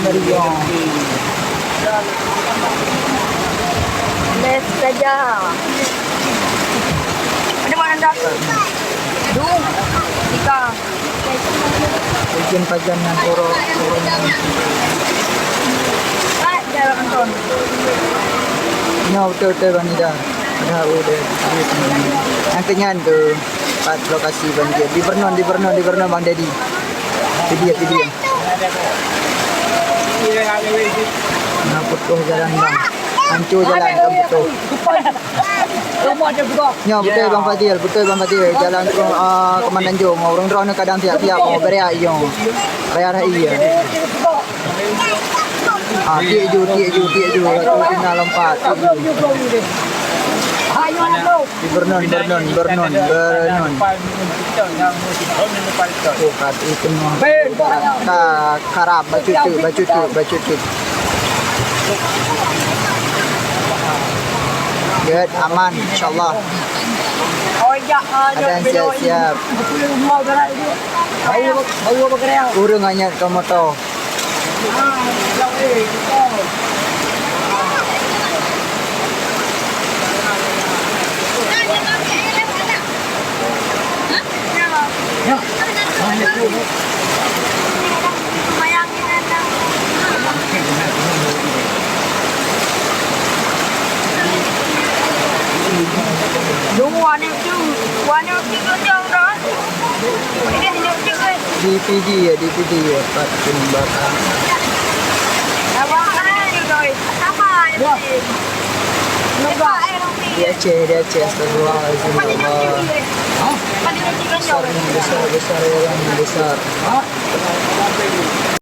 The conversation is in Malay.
Meriah. Best saja. Ada mana dah? Dua, tiga. Ujian pajangan puro. Jalan Anton. No, betul Vanida. Ada udah. Yang kenyan tu. Empat lokasi banjir. Di Vernon Bang Dedi. Itu dia. Nah, putuh jalan bang. Hancur jalan kan putuh. Ya betul Bang Fadil. Jalan ke Kemandanjung. Orang drone kadang tiap-tiap mau beriak iyo. Raya iya. Tiak ju. Aku tinggal lompat. Di Vernon. Kat itu mah. Karab bacut. Good, aman, insyaallah. Ada siap. Urung hanya ke motor. DVD ya, Pak Jembatan. Dia Aceh, astagfirullahaladzim. Besar yang besar.